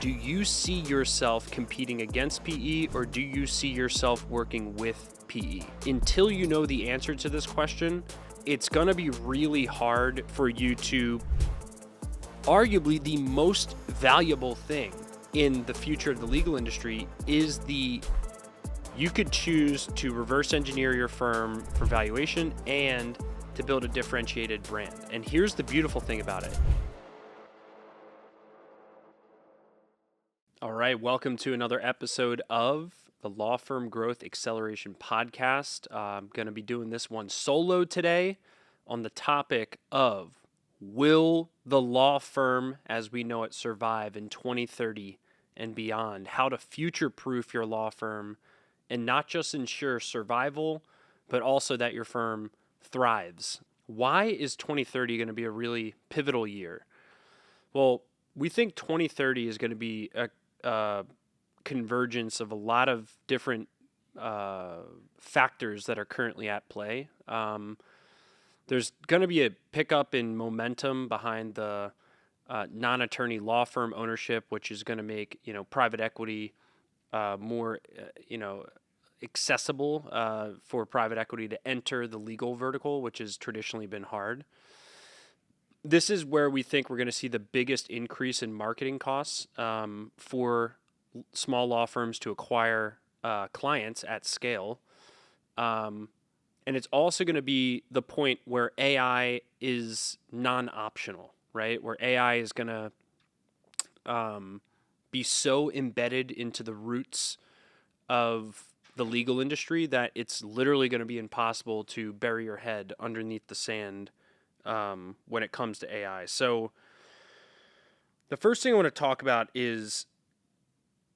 Do you see yourself competing against PE, or do you see yourself working with PE? Until you know the answer to this question, it's going to be really hard for you to arguably the most valuable thing in the future of the legal industry is you could choose to reverse engineer your firm for valuation and to build a differentiated brand. And here's the beautiful thing about it. All right, welcome to another episode of the Law Firm Growth Acceleration Podcast. I'm going to be doing this one solo today on the topic of, will the law firm as we know it survive in 2030 and beyond? How to future-proof your law firm and not just ensure survival, but also that your firm thrives. Why is 2030 going to be a really pivotal year? Well, we think 2030 is going to be a convergence of a lot of different factors that are currently at play. There's going to be a pickup in momentum behind the non-attorney law firm ownership, which is going to make private equity more accessible for private equity to enter the legal vertical, which has traditionally been hard. This is where we think we're going to see the biggest increase in marketing costs for small law firms to acquire clients at scale. And it's also going to be the point where AI is non-optional, right? Where AI is going to be so embedded into the roots of the legal industry that it's literally going to be impossible to bury your head underneath the sand when it comes to AI. So the first thing I want to talk about is,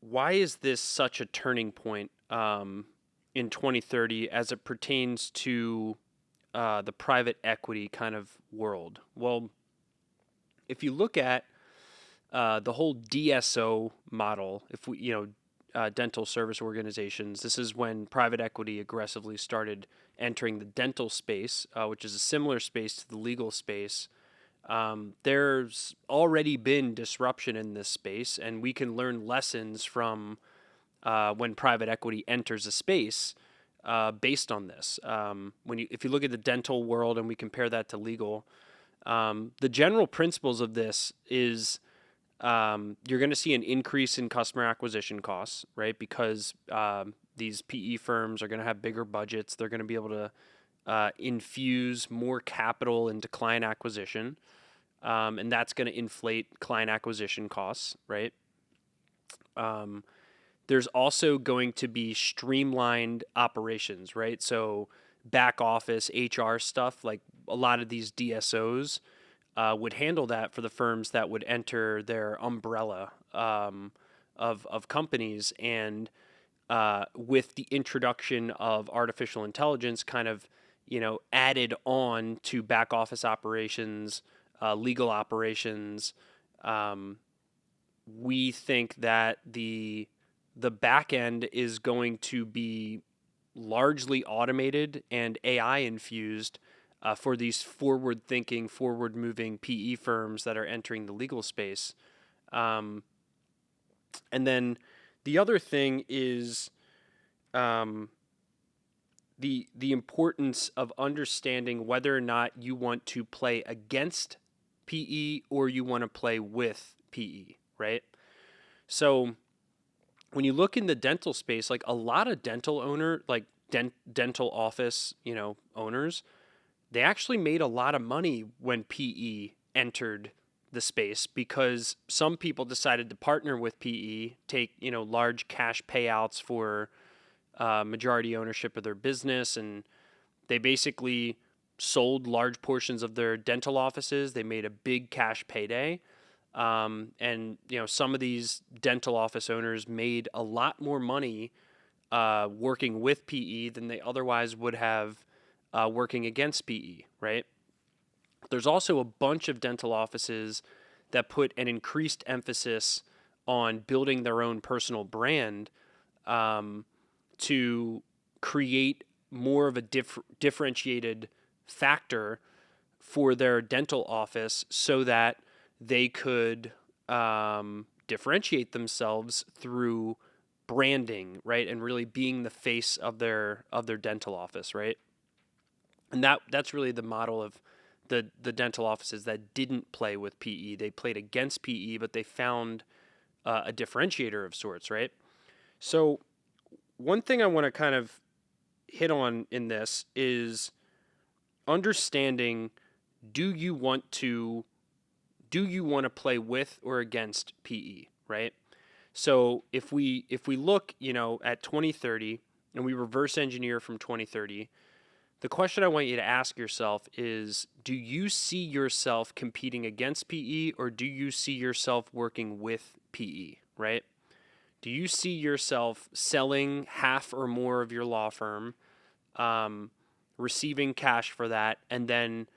why is this such a turning point in 2030 as it pertains to the private equity kind of world? Well, if you look at the whole DSO model, if we, dental service organizations, this is when private equity aggressively started entering the dental space, which is a similar space to the legal space. There's already been disruption in this space, and we can learn lessons from when private equity enters a space based on this. If you look at the dental world and we compare that to legal, the general principles of this is you're going to see an increase in customer acquisition costs, right? Because these PE firms are going to have bigger budgets. They're going to be able to infuse more capital into client acquisition, and that's going to inflate client acquisition costs, right? There's also going to be streamlined operations, right? So back office, HR stuff, like a lot of these DSOs would handle that for the firms that would enter their umbrella of companies. And with the introduction of artificial intelligence kind of, added on to back office operations, legal operations, we think that the back end is going to be largely automated and AI infused for these forward-thinking, forward-moving PE firms that are entering the legal space. And then the other thing is the importance of understanding whether or not you want to play against PE or you want to play with PE, right? So when you look in the dental space, like a lot of dental dental office, owners, they actually made a lot of money when PE entered the space because some people decided to partner with PE, take large cash payouts for majority ownership of their business, and they basically sold large portions of their dental offices. They made a big cash payday, and some of these dental office owners made a lot more money working with PE than they otherwise would have working against PE, right? There's also a bunch of dental offices that put an increased emphasis on building their own personal brand to create more of a differentiated factor for their dental office so that they could differentiate themselves through branding, right? And really being the face of their dental office, right? And that's really the model of the dental offices that didn't play with PE. They played against PE, but they found a differentiator of sorts, right? So one thing I want to kind of hit on in this is understanding, do you want to play with or against PE, right? So if we look, at 2030 and we reverse engineer from 2030, the question I want you to ask yourself is, do you see yourself competing against PE, or do you see yourself working with PE, right? Do you see yourself selling half or more of your law firm, receiving cash for that, and then,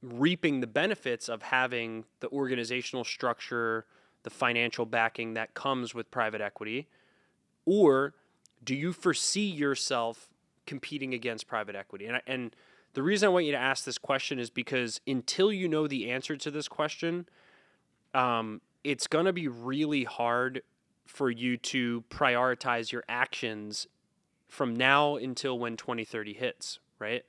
reaping the benefits of having the organizational structure, the financial backing that comes with private equity? Or do you foresee yourself competing against private equity? And the reason I want you to ask this question is because until you know the answer to this question, it's going to be really hard for you to prioritize your actions from now until when 2030 hits, right?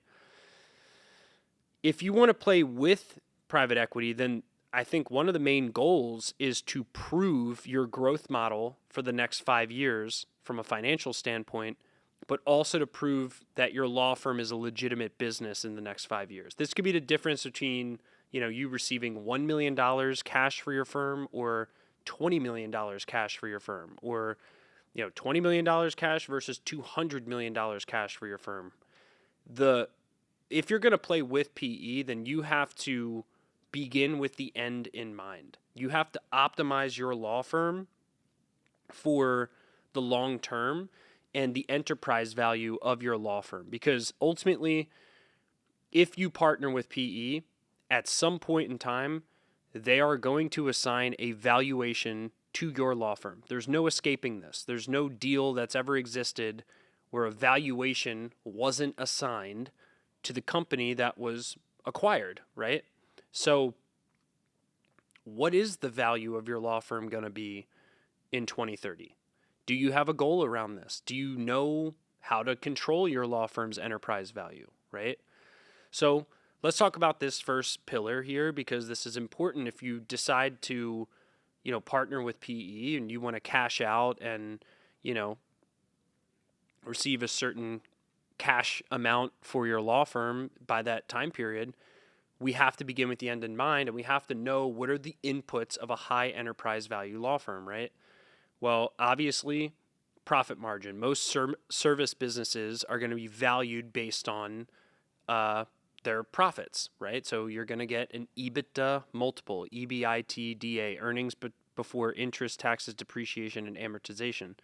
If you want to play with private equity, then I think one of the main goals is to prove your growth model for the next 5 years from a financial standpoint, but also to prove that your law firm is a legitimate business in the next 5 years. This could be the difference between, you receiving $1 million cash for your firm, or $20 million cash for your firm, or, $20 million cash versus $200 million cash for your firm. If you're going to play with PE, then you have to begin with the end in mind. You have to optimize your law firm for the long term and the enterprise value of your law firm. Because ultimately, if you partner with PE, at some point in time, they are going to assign a valuation to your law firm. There's no escaping this. There's no deal that's ever existed where a valuation wasn't assigned to the company that was acquired, right? So what is the value of your law firm going to be in 2030? Do you have a goal around this? Do you know how to control your law firm's enterprise value, right? So let's talk about this first pillar here, because this is important. If you decide to, partner with PE and you want to cash out and, receive a certain cash amount for your law firm by that time period, we have to begin with the end in mind, and we have to know what are the inputs of a high enterprise value law firm, right? Well, obviously, profit margin. Most service businesses are going to be valued based on their profits, right? So you're going to get an EBITDA multiple, EBITDA, earnings before interest, taxes, depreciation, and amortization.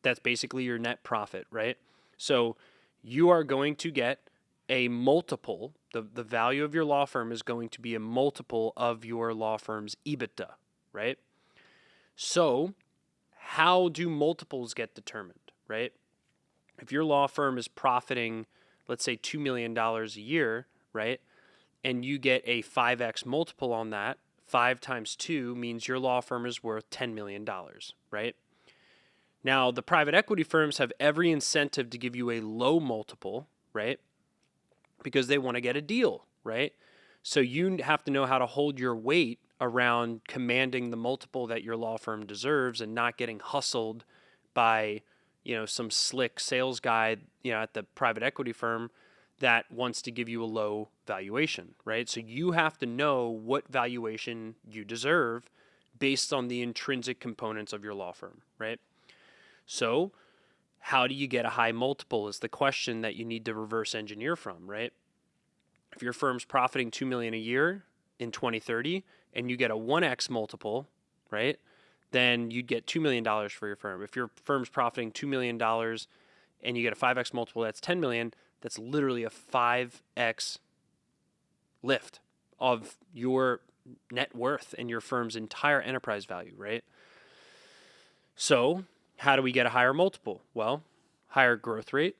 That's basically your net profit, right? So you are going to get a multiple. The value of your law firm is going to be a multiple of your law firm's EBITDA, right? So how do multiples get determined, right? If your law firm is profiting, let's say $2 million a year, right? And you get a 5x multiple on that, 5 times 2 means your law firm is worth $10 million, right? Now, the private equity firms have every incentive to give you a low multiple, right? Because they want to get a deal, right? So you have to know how to hold your weight around commanding the multiple that your law firm deserves and not getting hustled by, some slick sales guy, at the private equity firm that wants to give you a low valuation, right? So you have to know what valuation you deserve based on the intrinsic components of your law firm, right? So how do you get a high multiple is the question that you need to reverse engineer from, right? If your firm's profiting $2 million a year in 2030 and you get a 1x multiple, right, then you'd get $2 million for your firm. If your firm's profiting $2 million and you get a 5x multiple, that's $10 million. That's literally a 5x lift of your net worth and your firm's entire enterprise value, right? So how do we get a higher multiple? Well, higher growth rate,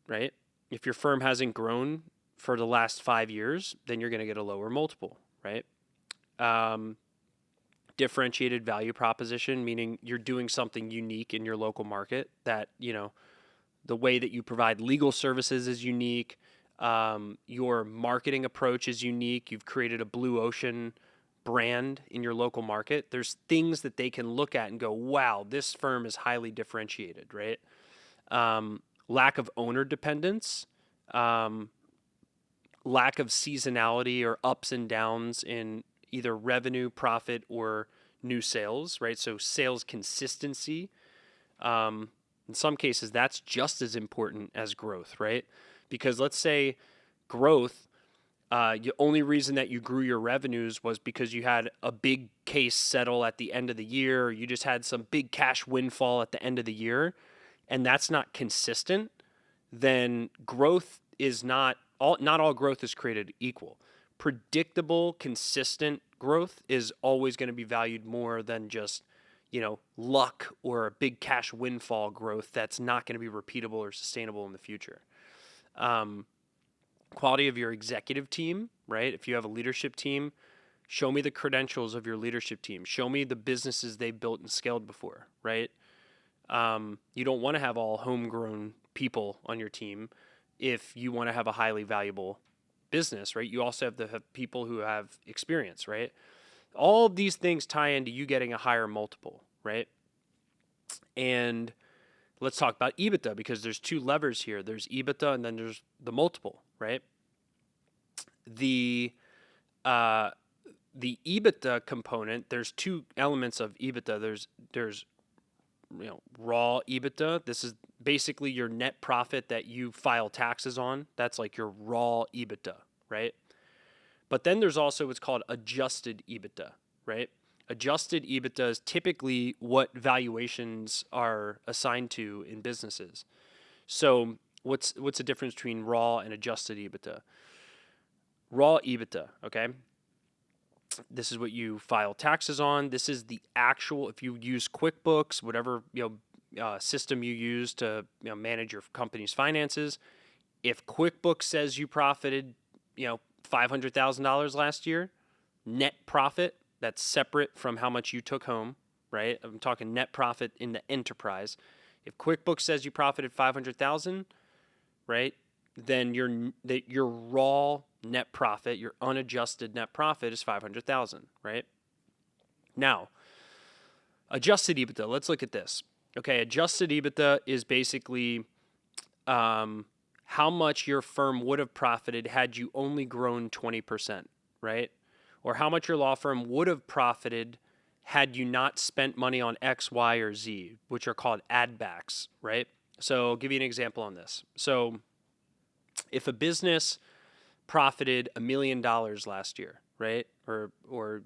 right? If your firm hasn't grown for the last 5 years, then you're going to get a lower multiple, right? differentiated value proposition, meaning you're doing something unique in your local market that, the way that you provide legal services is unique. Your marketing approach is unique. You've created a blue ocean brand in your local market. There's things that they can look at and go, wow, this firm is highly differentiated, right? Lack of owner dependence, lack of seasonality or ups and downs in either revenue, profit, or new sales, right? So sales consistency. In some cases, that's just as important as growth, right? Because let's say growth, the only reason that you grew your revenues was because you had a big case settle at the end of the year, or you just had some big cash windfall at the end of the year, and that's not consistent, then growth is not all growth is created equal. Predictable, consistent growth is always going to be valued more than just, luck or a big cash windfall growth that's not going to be repeatable or sustainable in the future. Quality of your executive team, right? If you have a leadership team, show me the credentials of your leadership team. Show me the businesses they've built and scaled before, right? You don't want to have all homegrown people on your team if you want to have a highly valuable business, right? You also have to have people who have experience, right? All of these things tie into you getting a higher multiple, right? And let's talk about EBITDA, because there's two levers here. There's EBITDA and then there's the multiple, right? The EBITDA component, there's two elements of EBITDA. There's raw EBITDA. This is basically your net profit that you file taxes on. That's like your raw EBITDA, right? But then there's also what's called adjusted EBITDA, right? Adjusted EBITDA is typically what valuations are assigned to in businesses. So what's the difference between raw and adjusted EBITDA? Raw EBITDA, okay? This is what you file taxes on. This is the actual, if you use QuickBooks, whatever system you use to manage your company's finances. If QuickBooks says you profited, $500,000 last year, net profit, that's separate from how much you took home, right? I'm talking net profit in the enterprise. If QuickBooks says you profited 500,000, right? Then your raw net profit, your unadjusted net profit is 500,000, right? Now, adjusted EBITDA, let's look at this. Okay, adjusted EBITDA is basically how much your firm would have profited had you only grown 20%, right? Or how much your law firm would have profited had you not spent money on X, Y, or Z, which are called add backs, right? So I'll give you an example on this. So if a business profited $1 million last year, right? Or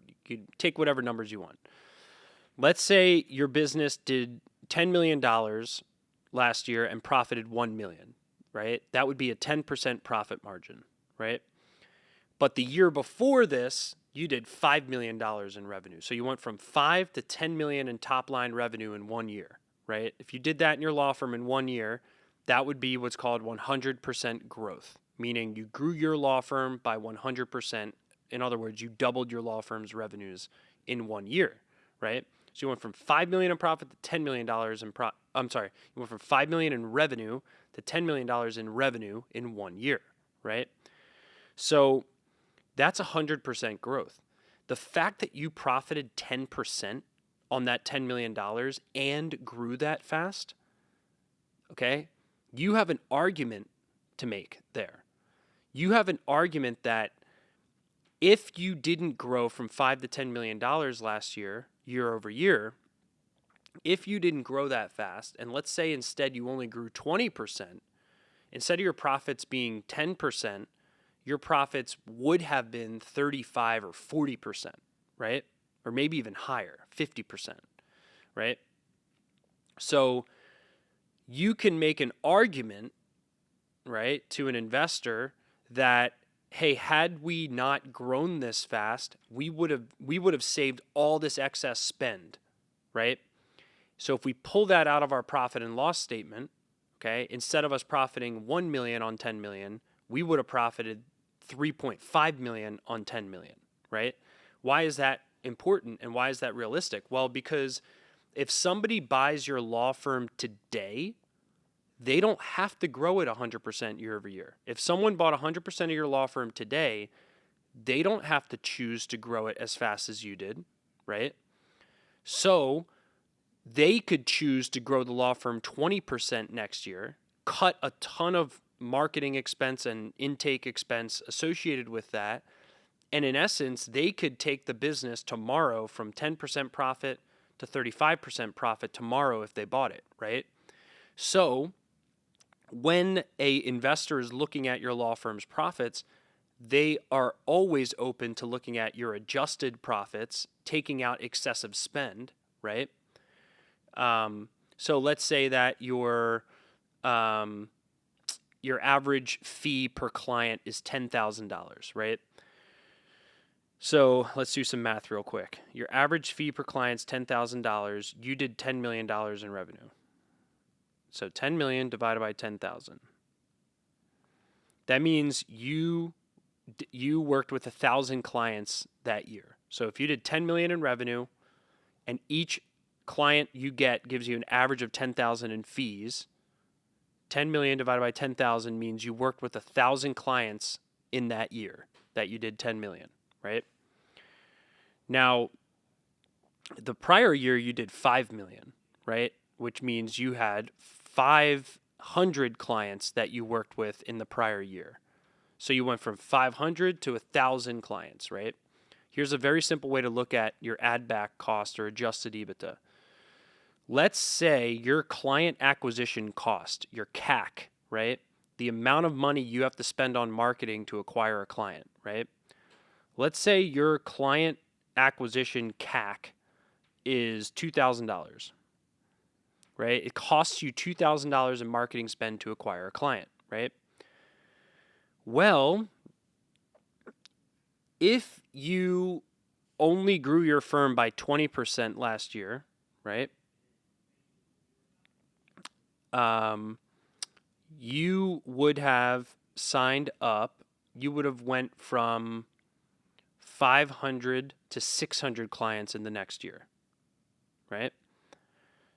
you could take whatever numbers you want. Let's say your business did $10 million last year and profited $1 million, right? That would be a 10% profit margin, right? But the year before this, you did $5 million in revenue. So you went from 5 to 10 million in top line revenue in 1 year, right? If you did that in your law firm in 1 year, that would be what's called 100% growth, meaning you grew your law firm by 100%. In other words, you doubled your law firm's revenues in 1 year, right? So you went from 5 million in profit to $10 million you went from 5 million in revenue to $10 million in revenue in 1 year, right? So that's 100% growth. The fact that you profited 10% on that $10 million and grew that fast, okay, you have an argument to make there. You have an argument that if you didn't grow from $5 to $10 million last year, year over year, if you didn't grow that fast, and let's say instead you only grew 20%, instead of your profits being 10%, your profits would have been 35 or 40%, right? Or maybe even higher, 50%, right? So you can make an argument, right, to an investor that, hey, had we not grown this fast, we would have saved all this excess spend, right? So if we pull that out of our profit and loss statement, okay, instead of us profiting 1 million on 10 million, we would have profited 3.5 million on 10 million, right? Why is that important and why is that realistic? Well, because if somebody buys your law firm today, they don't have to grow it 100% year over year. If someone bought 100% of your law firm today, they don't have to choose to grow it as fast as you did, right? So they could choose to grow the law firm 20% next year, cut a ton of marketing expense and intake expense associated with that. And in essence, they could take the business tomorrow from 10% profit to 35% profit tomorrow if they bought it, right? So when a investor is looking at your law firm's profits, they are always open to looking at your adjusted profits, taking out excessive spend, right? So let's say that your average fee per client is $10,000, right? So let's do some math real quick. Your average fee per client is $10,000. You did $10 million in revenue. So 10 million divided by 10,000. That means you worked with 1,000 clients that year. So if you did 10 million in revenue and each client you get gives you an average of 10,000 in fees, 10 million divided by 10,000 means you worked with 1,000 clients in that year that you did 10 million, right? Now, the prior year you did 5 million, right? Which means you had 500 clients that you worked with in the prior year. So you went from 500 to 1,000 clients, right? Here's a very simple way to look at your add back cost or adjusted EBITDA. Let's say your client acquisition cost, your CAC, right? The amount of money you have to spend on marketing to acquire a client, right? Let's say your client acquisition CAC is $2,000, right? It costs you $2,000 in marketing spend to acquire a client, right? Well, if you only grew your firm by 20% last year, right? You would have signed up, you would have went from 500 to 600 clients in the next year, right?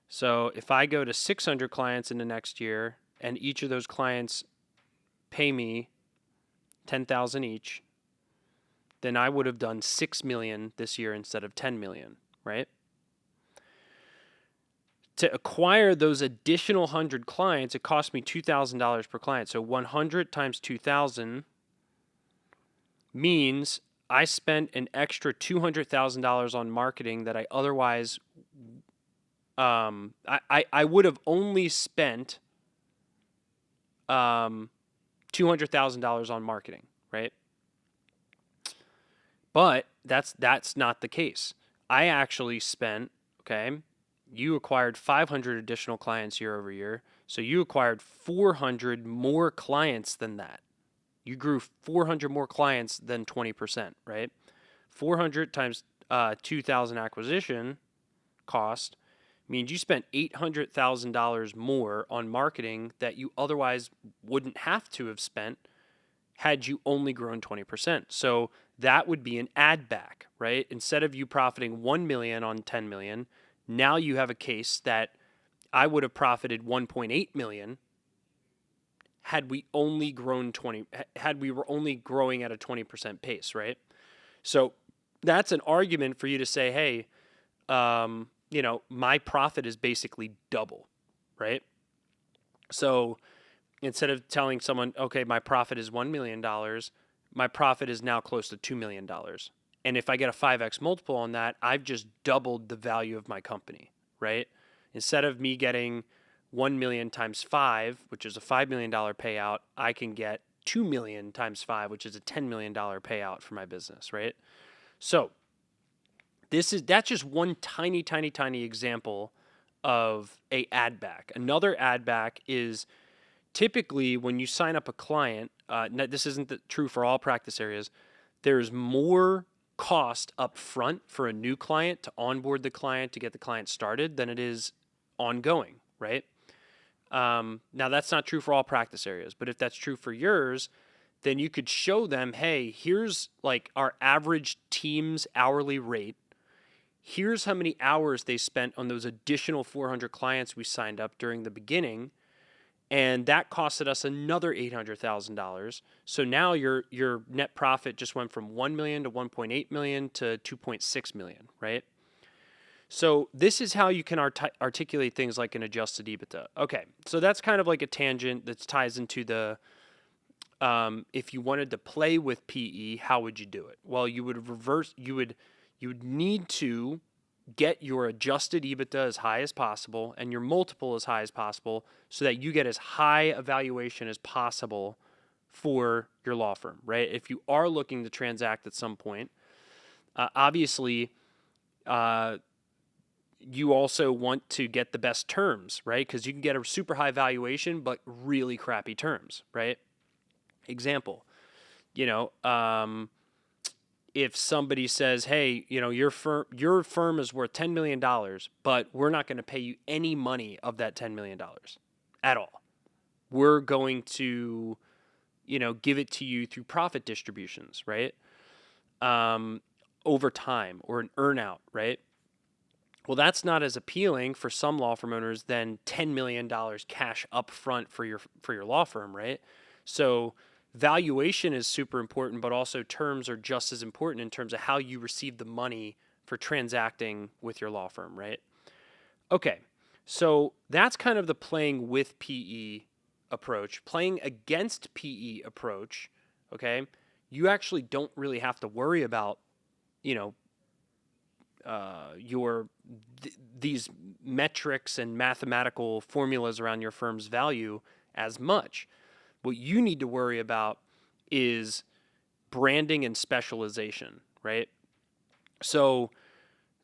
So if I go to 600 clients in the next year and each of those clients pay me 10,000 each, then I would have done 6 million this year instead of 10 million, right? To acquire those additional 100 clients, it cost me $2,000 per client. So 100 times 2,000 means I spent an extra $200,000 on marketing that I otherwise, I would have only spent $200,000 on marketing, right? But that's not the case. I actually spent, okay, you acquired 500 additional clients year over year. So you acquired 400 more clients than that. You grew 400 more clients than 20%, right? 400 times 2,000 acquisition cost means you spent $800,000 more on marketing that you otherwise wouldn't have to have spent had you only grown 20%. So that would be an add back, right? Instead of you profiting 1 million on 10 million, now you have a case that I would have profited 1.8 million had we only grown had we were only growing at a 20% pace, right? So that's an argument for you to say, hey, my profit is basically double, right? So instead of telling someone, okay, my profit is $1 million, my profit is now close to $2 million. And if I get a 5x multiple on that, I've just doubled the value of my company, right? Instead of me getting 1 million times 5, which is a $5 million payout, I can get 2 million times 5, which is a $10 million payout for my business, right? So that's just one tiny example of a add back. Another add back is typically when you sign up a client, this isn't true for all practice areas, there's more cost up front for a new client to onboard the client, to get the client started, than it is ongoing, right? Now that's not true for all practice areas, but if that's true for yours, then you could show them, hey, here's like our average team's hourly rate. Here's how many hours they spent on those additional 400 clients we signed up during the beginning, and that costed us another $800,000. So now your net profit just went from 1 million to 1.8 million to 2.6 million, right? So this is how you can articulate things like an adjusted EBITDA. Okay, so that's kind of like a tangent that ties into the if you wanted to play with PE, how would you do it? Well, you would need to get your adjusted EBITDA as high as possible and your multiple as high as possible so that you get as high a valuation as possible for your law firm, right? If you are looking to transact at some point, obviously, you also want to get the best terms, right? Because you can get a super high valuation, but really crappy terms, right? Example, if somebody says, hey, your firm is worth $10 million, but we're not going to pay you any money of that $10 million at all. We're going to, give it to you through profit distributions, right? Over time, or an earnout, right? Well, that's not as appealing for some law firm owners than $10 million cash up front for your law firm, right? So valuation is super important, but also terms are just as important in terms of how you receive the money for transacting with your law firm, right? Okay, so that's kind of the playing with PE approach. Playing against PE approach, okay, you actually don't really have to worry about, these metrics and mathematical formulas around your firm's value as much. What you need to worry about is branding and specialization, right? So,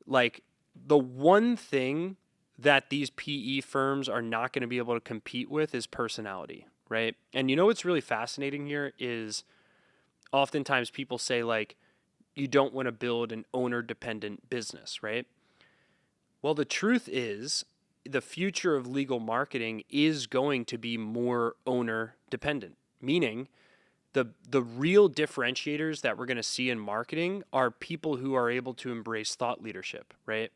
like, the one thing that these PE firms are not going to be able to compete with is personality, right? And what's really fascinating here is oftentimes people say, like, you don't want to build an owner-dependent business, right? Well, the truth is the future of legal marketing is going to be more owner dependent, meaning the real differentiators that we're going to see in marketing are people who are able to embrace thought leadership, right?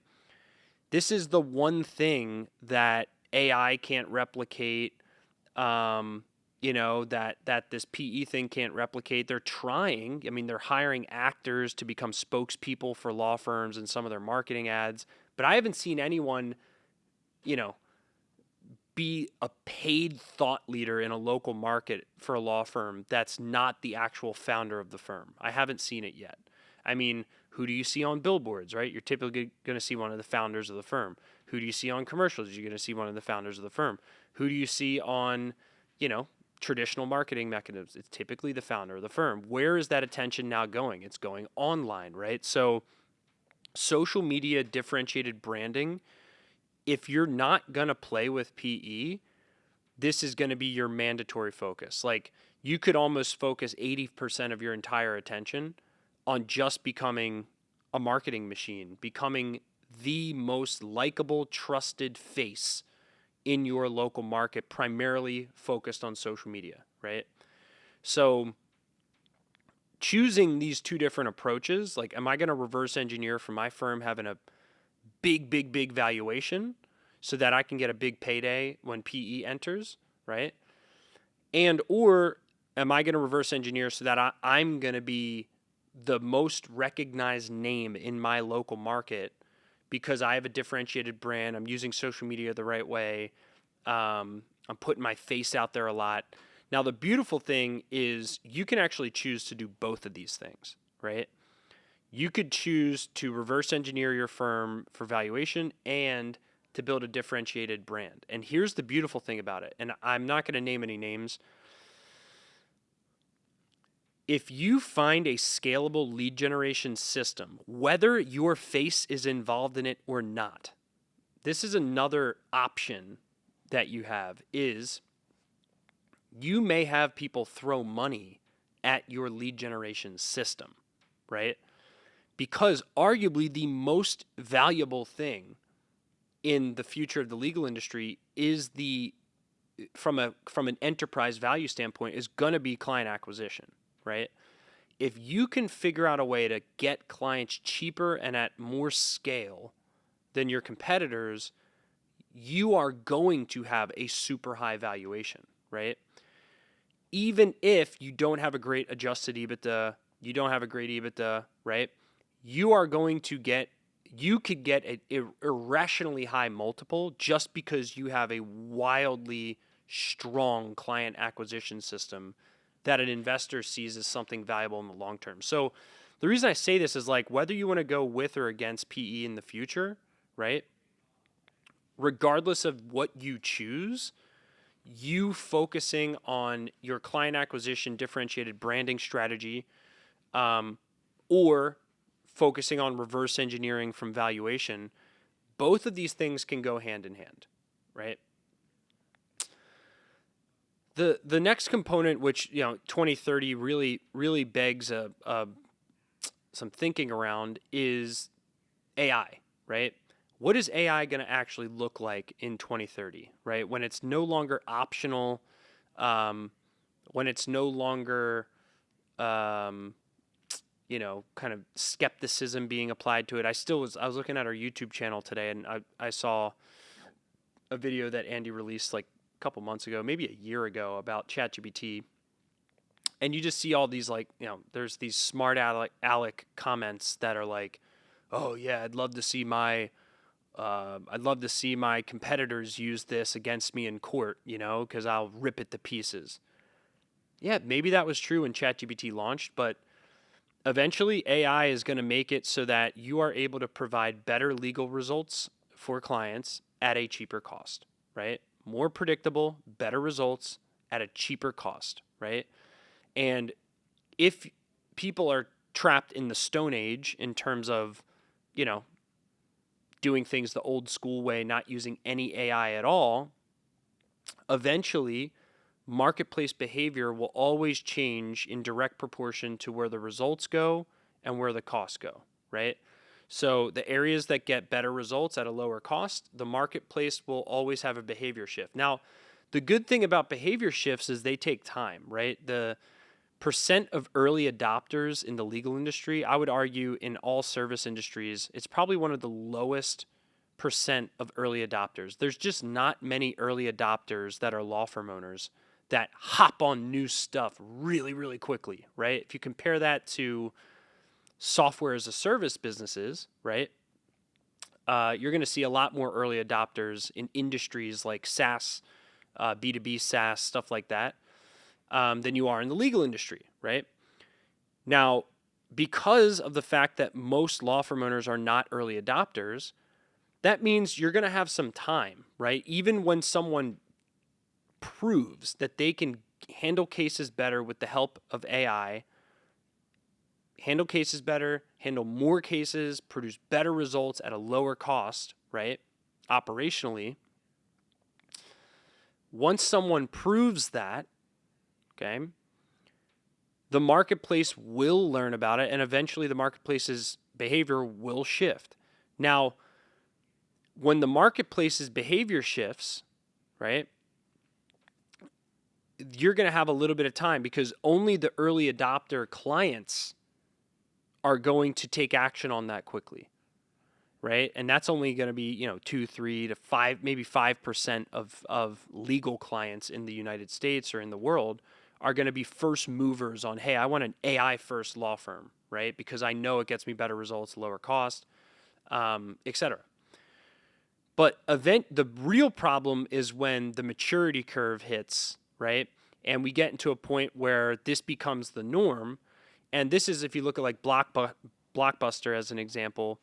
This is the one thing that AI can't replicate, that this PE thing can't replicate. They're trying. I mean, they're hiring actors to become spokespeople for law firms in some of their marketing ads, but I haven't seen anyone, be a paid thought leader in a local market for a law firm that's not the actual founder of the firm. I haven't seen it yet. I mean, who do you see on billboards, right? You're typically going to see one of the founders of the firm. Who do you see on commercials? You're going to see one of the founders of the firm. Who do you see on, traditional marketing mechanisms? It's typically the founder of the firm. Where is that attention now going? It's going online, right? So social media differentiated branding, if you're not going to play with PE, this is going to be your mandatory focus. Like, you could almost focus 80% of your entire attention on just becoming a marketing machine, becoming the most likable, trusted face in your local market, primarily focused on social media, right? So choosing these two different approaches, like, am I going to reverse engineer for my firm having a big valuation so that I can get a big payday when PE enters, right? And or am I going to reverse engineer so that I'm going to be the most recognized name in my local market because I have a differentiated brand, I'm using social media the right way, I'm putting my face out there a lot. Now, the beautiful thing is you can actually choose to do both of these things, right? You could choose to reverse engineer your firm for valuation and to build a differentiated brand. And here's the beautiful thing about it, and I'm not going to name any names. If you find a scalable lead generation system, whether your face is involved in it or not, this is another option that you have, is you may have people throw money at your lead generation system, right? Because arguably the most valuable thing in the future of the legal industry is from an enterprise value standpoint is going to be client acquisition, right? if you can figure out a way to get clients cheaper and at more scale than your competitors, you are going to have a super high valuation, right? Even if you don't have a great adjusted EBITDA, you don't have a great EBITDA, right? You could get an irrationally high multiple just because you have a wildly strong client acquisition system that an investor sees as something valuable in the long term. So the reason I say this is like whether you want to go with or against PE in the future, right? Regardless of what you choose, you focusing on your client acquisition differentiated branding strategy, or focusing on reverse engineering from valuation, both of these things can go hand in hand, right? The next component, which 2030 really begs some thinking around, is AI, right? What is AI going to actually look like in 2030, right? When it's no longer optional, when it's no longer, kind of skepticism being applied to it. I was looking at our YouTube channel today, and I saw a video that Andy released like a couple months ago, maybe a year ago, about ChatGPT. And you just see all these there's these smart aleck comments that are like, oh yeah, I'd love to see my competitors use this against me in court, because I'll rip it to pieces. Yeah, maybe that was true when ChatGPT launched, but eventually AI is going to make it so that you are able to provide better legal results for clients at a cheaper cost, right? More predictable, better results at a cheaper cost, right? And if people are trapped in the Stone Age in terms of, doing things the old school way, not using any AI at all, eventually marketplace behavior will always change in direct proportion to where the results go and where the costs go, right? So the areas that get better results at a lower cost, the marketplace will always have a behavior shift. Now, the good thing about behavior shifts is they take time, right? The percent of early adopters in the legal industry, I would argue in all service industries, it's probably one of the lowest percent of early adopters. There's just not many early adopters that are law firm owners that hop on new stuff really, really quickly, right? If you compare that to software as a service businesses, right? You're going to see a lot more early adopters in industries like SaaS, B2B SaaS, stuff like that, than you are in the legal industry, right? Now, because of the fact that most law firm owners are not early adopters, that means you're going to have some time, right? Even when someone proves that they can handle cases better with the help of AI, handle cases better, handle more cases, produce better results at a lower cost, right? Operationally, once someone proves that, okay, the marketplace will learn about it, and eventually the marketplace's behavior will shift. Now, when the marketplace's behavior shifts, right, you're going to have a little bit of time because only the early adopter clients are going to take action on that quickly, right? And that's only going to be 2, 3 to 5, maybe 5% of legal clients in the United States or in the world are going to be first movers on, hey, I want an AI first law firm, right? Because I know it gets me better results, lower cost, etc. But the real problem is when the maturity curve hits, right? And we get into a point where this becomes the norm. And this is, if you look at like Blockbuster as an example,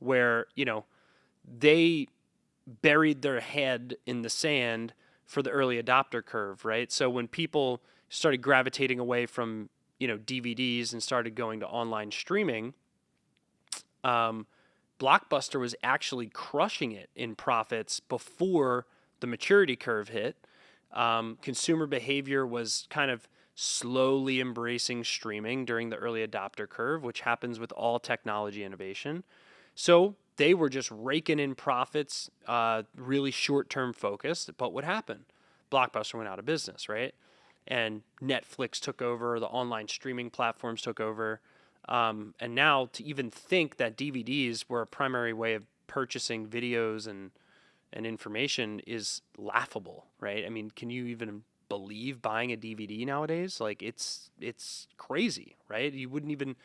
where, they buried their head in the sand for the early adopter curve, right? So when people started gravitating away from, DVDs and started going to online streaming, Blockbuster was actually crushing it in profits before the maturity curve hit. Consumer behavior was kind of slowly embracing streaming during the early adopter curve, which happens with all technology innovation. So they were just raking in profits, really short-term focused. But what happened? Blockbuster went out of business, right? and Netflix took over, the online streaming platforms took over. And now to even think that DVDs were a primary way of purchasing videos and information is laughable, right? I mean, can you even believe buying a DVD nowadays? Like it's crazy, right? You wouldn't even,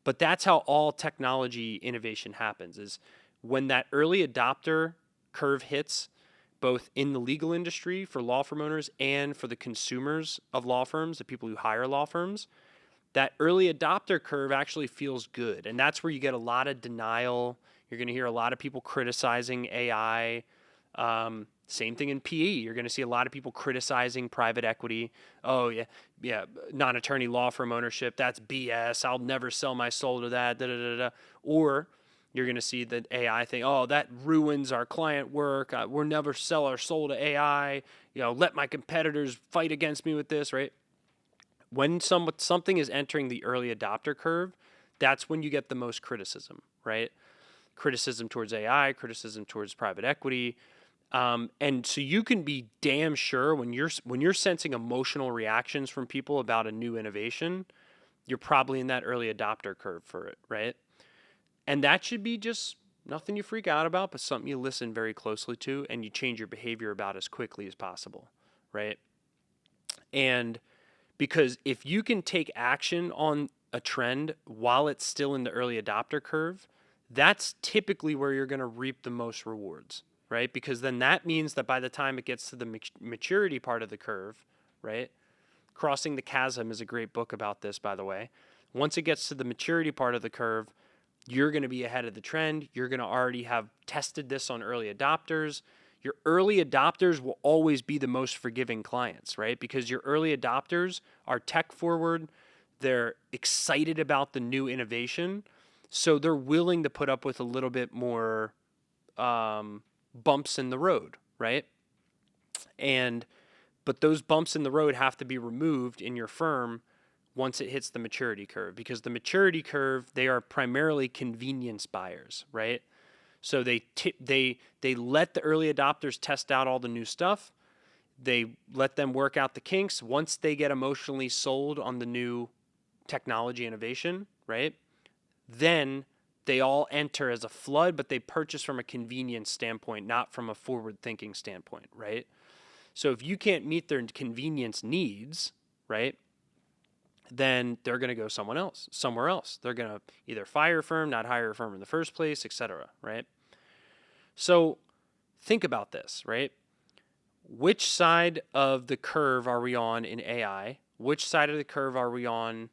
but that's how all technology innovation happens, is when that early adopter curve hits, both in the legal industry for law firm owners and for the consumers of law firms, the people who hire law firms, that early adopter curve actually feels good. And that's where you get a lot of denial. You're going to hear a lot of people criticizing AI. Same thing in PE. You're going to see a lot of people criticizing private equity. Oh, yeah, non-attorney law firm ownership, that's BS. I'll never sell my soul to that. Da, da, da, da. Or you're going to see the AI thing. Oh, that ruins our client work. We'll never sell our soul to AI. Let my competitors fight against me with this, right? When something is entering the early adopter curve, that's when you get the most criticism, right? Criticism towards AI, criticism towards private equity. And so you can be damn sure when you're sensing emotional reactions from people about a new innovation, you're probably in that early adopter curve for it, right? And that should be just nothing you freak out about, but something you listen very closely to and you change your behavior about as quickly as possible, right? And because if you can take action on a trend while it's still in the early adopter curve, that's typically where you're going to reap the most rewards, right? Because then that means that by the time it gets to the maturity part of the curve, right? Crossing the Chasm is a great book about this, by the way. Once it gets to the maturity part of the curve, you're going to be ahead of the trend. You're going to already have tested this on early adopters. Your early adopters will always be the most forgiving clients, right? Because your early adopters are tech forward. They're excited about the new innovation. So they're willing to put up with a little bit more bumps in the road, right? But those bumps in the road have to be removed in your firm once it hits the maturity curve, because the maturity curve, they are primarily convenience buyers, right? So they let the early adopters test out all the new stuff. They let them work out the kinks. Once they get emotionally sold on the new technology innovation, right? Then they all enter as a flood, but they purchase from a convenience standpoint, not from a forward-thinking standpoint, right? So if you can't meet their convenience needs, right, then they're going to go somewhere else. They're going to either fire a firm, not hire a firm in the first place, etc., right? So think about this, right? Which side of the curve are we on in AI? Which side of the curve are we on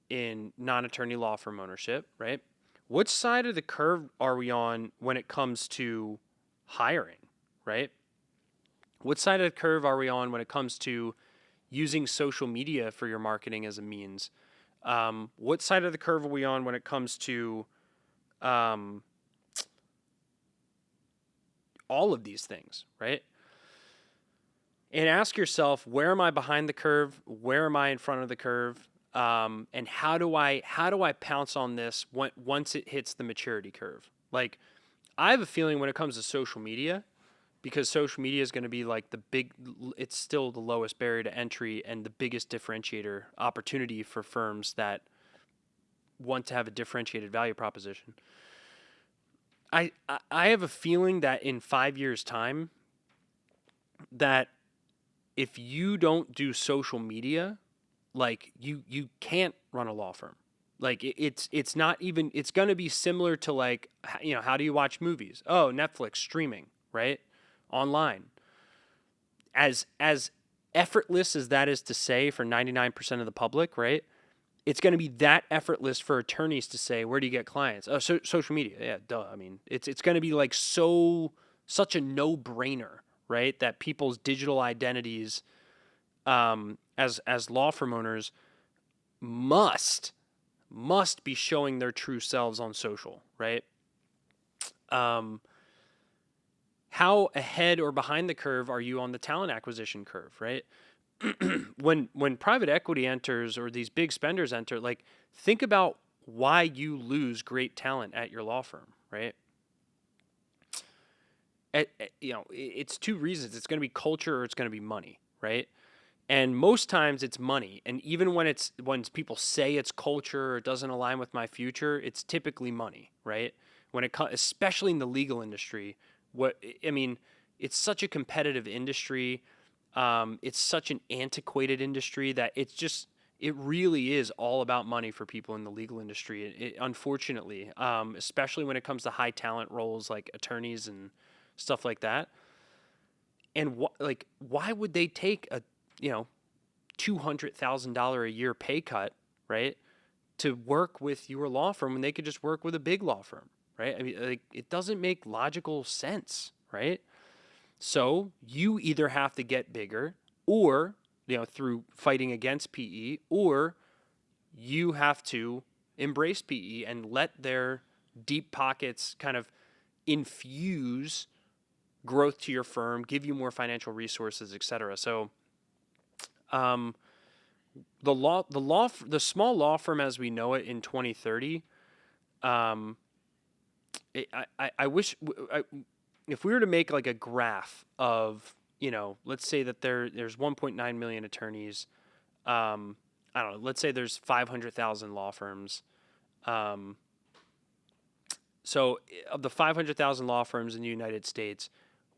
in non-attorney law firm ownership, right? Which side of the curve are we on when it comes to hiring, right? What side of the curve are we on when it comes to using social media for your marketing as a means? What side of the curve are we on when it comes to all of these things, right? And ask yourself, where am I behind the curve? Where am I in front of the curve? And how do I pounce on this once it hits the maturity curve? Like, I have a feeling when it comes to social media, because social media is going to be like it's still the lowest barrier to entry and the biggest differentiator opportunity for firms that want to have a differentiated value proposition. I have a feeling that in 5 years' time, that if you don't do social media, like you can't run a law firm. Like it's not even, it's going to be similar to like, how do you watch movies? Oh, Netflix streaming, right? Online. As effortless as that is to say for 99% of the public, right? It's going to be that effortless for attorneys to say, where do you get clients? Oh, social media. Yeah, duh. I mean, it's going to be like such a no-brainer, right? That people's digital identities as law firm owners must be showing their true selves on social, right? How ahead or behind the curve are you on the talent acquisition curve, right? when private equity enters or these big spenders enter, like, think about why you lose great talent at your law firm, right? It's two reasons. It's going to be culture or it's going to be money, right? And most times it's money. And even when people say it's culture or it doesn't align with my future, it's typically money, right? When it comes, especially in the legal industry, it's such a competitive industry. It's such an antiquated industry that it really is all about money for people in the legal industry. Unfortunately, especially when it comes to high talent roles like attorneys and stuff like that. And why would they take a $200,000 a year pay cut, right, to work with your law firm when they could just work with a big law firm, right? I mean, like, it doesn't make logical sense, right? So you either have to get bigger, or through fighting against PE, or you have to embrace PE and let their deep pockets kind of infuse growth to your firm, give you more financial resources, etc. So the small law firm as we know it in 2030, I wish if we were to make like a graph of, let's say that there's 1.9 million attorneys. I don't know. Let's say there's 500,000 law firms. So of the 500,000 law firms in the United States,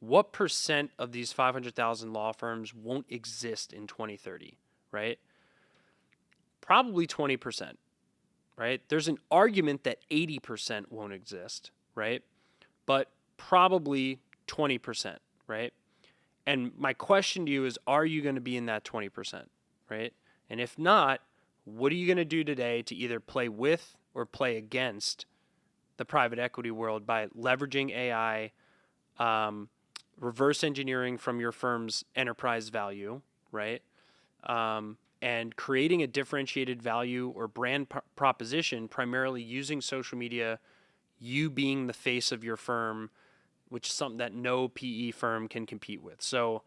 what percent of these 500,000 law firms won't exist in 2030, right? Probably 20%, right? There's an argument that 80% won't exist, right? But probably 20%, right? And my question to you is, are you going to be in that 20%, right? And if not, what are you going to do today to either play with or play against the private equity world by leveraging AI, reverse engineering from your firm's enterprise value, right? And creating a differentiated value or brand proposition, primarily using social media, you being the face of your firm, which is something that no PE firm can compete with. So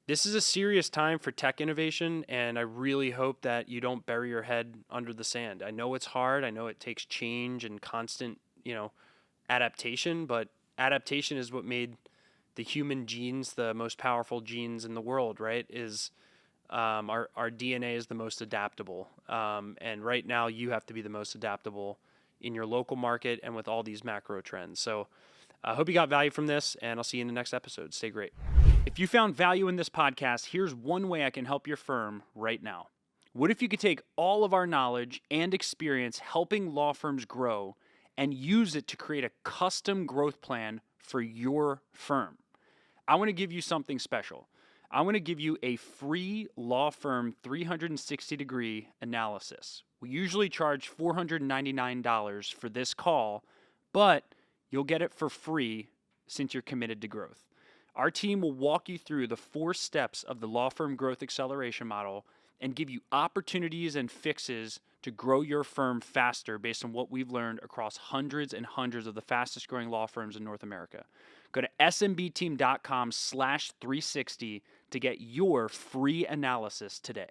this is a serious time for tech innovation, and I really hope that you don't bury your head under the sand. I know it's hard. I know it takes change and constant, adaptation, but adaptation is what made the human genes the most powerful genes in the world, right? Is our DNA is the most adaptable. And right now you have to be the most adaptable in your local market and with all these macro trends. So I hope you got value from this, and I'll see you in the next episode. Stay great. If you found value in this podcast, here's one way I can help your firm right now. What if you could take all of our knowledge and experience helping law firms grow and use it to create a custom growth plan for your firm? I want to give you something special. I want to give you a free law firm 360-degree analysis. We usually charge $499 for this call, but you'll get it for free since you're committed to growth. Our team will walk you through the 4 steps of the law firm growth acceleration model and give you opportunities and fixes to grow your firm faster based on what we've learned across hundreds and hundreds of the fastest growing law firms in North America. Go to smbteam.com/360 to get your free analysis today.